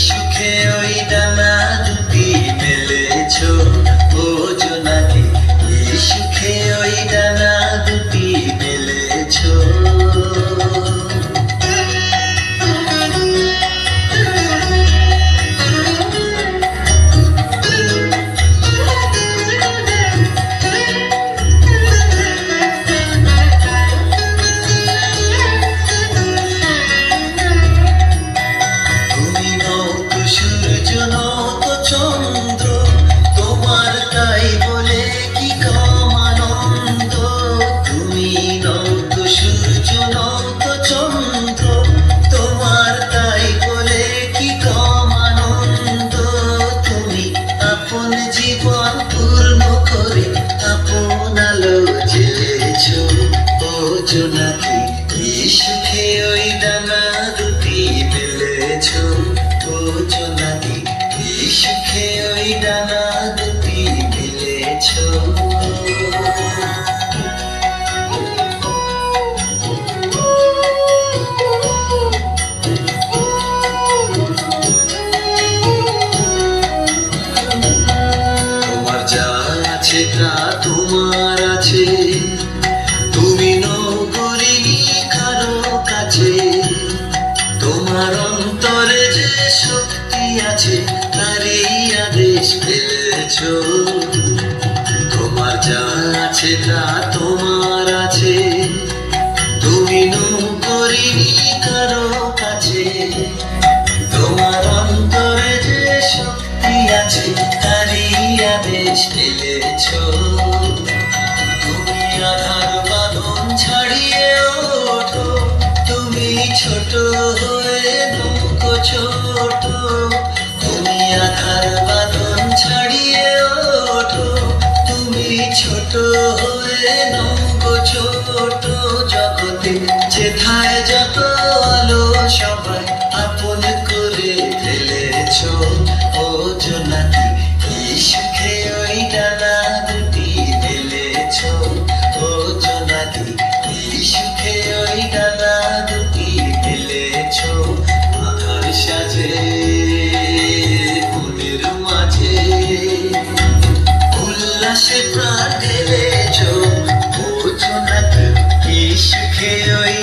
সুখে ওই ডানা দুটি মেলেছো ও জোনাকি, এই সুখে ওই ডানা দুটি মেলেছো। চন্দ্র তোমার তাই বলে কি কম আনন্দ, তুমি নৌত সূর্য নৌত চন্দ্র তোমার তাই বলে কি কম আনন্দ, তুমি আপন জীবন পূর্ণ করে আপন আলো জ্বেলেছো ও জোনাকি, এই সুখে ওই ডানা দুটি মেলেছো ও জোনাকি, এই সুখে ওই ডানা দুটি মেলেছো। তোমার যা আছে তা তোমার আছে, তুমি নগরিনী কারো কাছে, তোমার অন্তরে যে শক্তি আছে তারই আদেশ পেলেছো। তোমার যা আছে তা তোমার আছে, তুমি নগরিনী কারো কাছে, তোমার অন্তরে যে শক্তি আছে তারই আদেশ পেলেছো। তুমি আধার বাঁধন ছাড়িয়ে ওঠো, তুমি ছোট হয়ে নৌকো ছোট, তুমি আধার বাঁধন ছাড়িয়ে ওঠো, তুমি ছোট হয়ে নৌকো ছোট, জগতে যেথায় যত আলো সবাই আপন করে ফেলেছো ও জোনাকি, এই সুখে ওই ডানা দুটি মেলেছো ও জোনাকি, এই সুখে ওই ডানা দুটি মেলেছো। আধার সাজে মনের মাঝে উল্লাসে প্রাণ ঢেলেছো ও জোনাকি, এই সুখে ওই